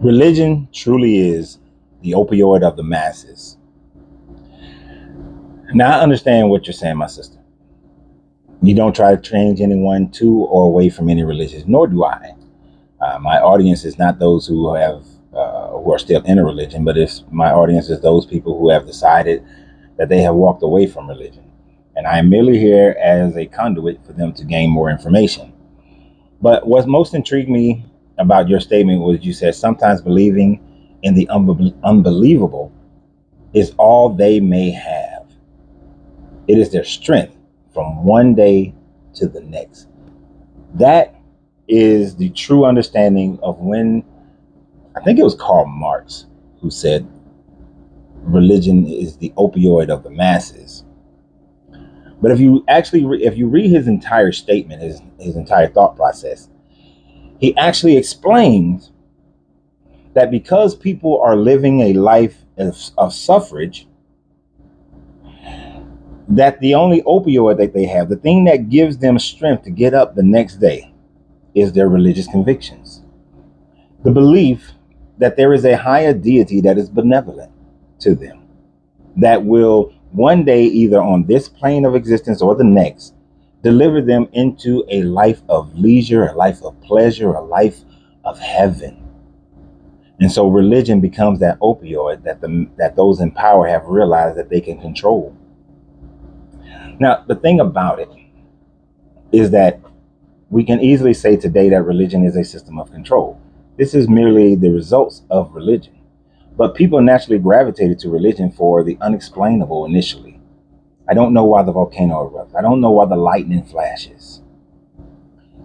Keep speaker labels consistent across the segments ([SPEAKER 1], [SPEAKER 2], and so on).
[SPEAKER 1] Religion truly is the opioid of the masses. Now, I understand what you're saying, my sister. You don't try to change anyone to or away from any religion, nor do I. My audience is not those who are still in a religion, but my audience is those people who have decided that they have walked away from religion. And I am merely here as a conduit for them to gain more information. But what most intrigued me about your statement was you said sometimes believing in the unbelievable is all they may have. It is their strength from one day to the next. That is the true understanding of when, I think it was Karl Marx who said religion is the opioid of the masses. But if you read his entire statement, his entire thought process, he actually explains that because people are living a life of suffrage, that the only opioid that they have, the thing that gives them strength to get up the next day, is their religious convictions. The belief that there is a higher deity that is benevolent to them, that will one day, either on this plane of existence or the next, deliver them into a life of leisure, a life of pleasure, a life of heaven. And so religion becomes that opioid that those in power have realized that they can control. Now, the thing about it is that we can easily say today that religion is a system of control. This is merely the results of religion. But people naturally gravitated to religion for the unexplainable initially. I don't know why the volcano erupts. I don't know why the lightning flashes.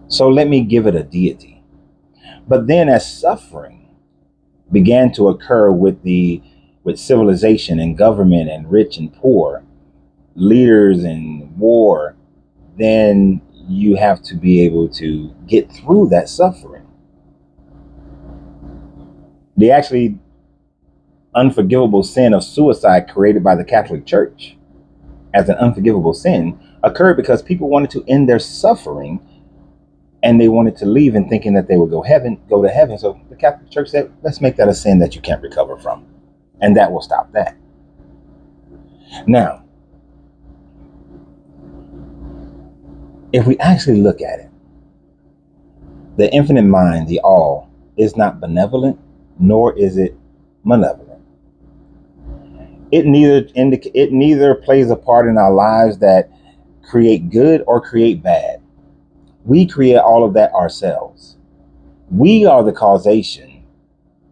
[SPEAKER 1] So let me give it a deity. But then as suffering began to occur with civilization and government and rich and poor, leaders and war, then you have to be able to get through that suffering. The actually unforgivable sin of suicide created by the Catholic Church as an unforgivable sin occurred because people wanted to end their suffering and they wanted to leave and thinking that they would go to heaven. So the Catholic Church said, let's make that a sin that you can't recover from. And that will stop that. Now, if we actually look at it, the infinite mind, the all, is not benevolent, nor is it malevolent. It neither plays a part in our lives that create good or create bad. We create all of that ourselves. We are the causation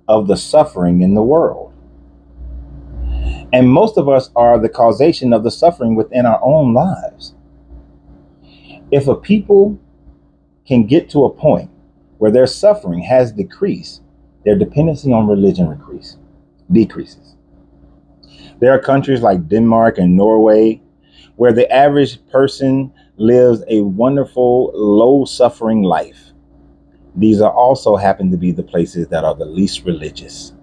[SPEAKER 1] of the suffering in the world. And most of us are the causation of the suffering within our own lives. If a people can get to a point where their suffering has decreased, their dependency on religion decreases. There are countries like Denmark and Norway where the average person lives a wonderful, low-suffering life. These are also happen to be the places that are the least religious.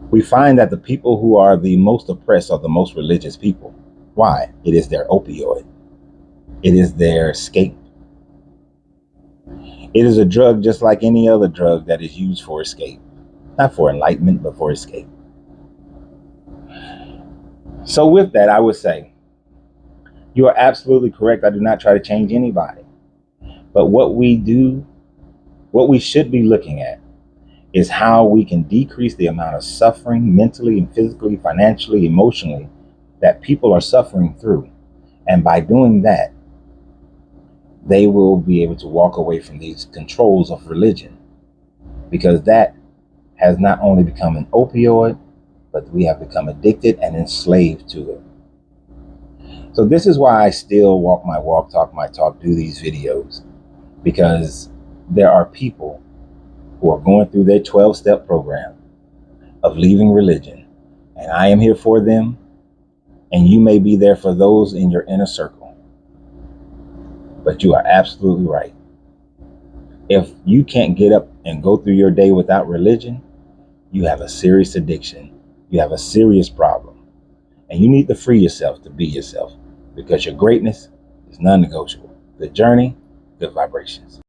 [SPEAKER 1] We find that the people who are the most oppressed are the most religious people. Why? It is their opioid. It is their escape. It is a drug just like any other drug that is used for escape. Not for enlightenment, but for escape. So with that, I would say, you are absolutely correct. I do not try to change anybody. But what we should be looking at is how we can decrease the amount of suffering mentally and physically, financially, emotionally that people are suffering through. And by doing that, they will be able to walk away from these controls of religion, because that has not only become an opioid, but we have become addicted and enslaved to it. So this is why I still walk my walk, talk my talk, do these videos, because there are people who are going through their 12-step program of leaving religion, and I am here for them, and you may be there for those in your inner circle. But you are absolutely right. If you can't get up and go through your day without religion, you have a serious addiction. You have a serious problem. And you need to free yourself to be yourself, because your greatness is non-negotiable. Good journey, good vibrations.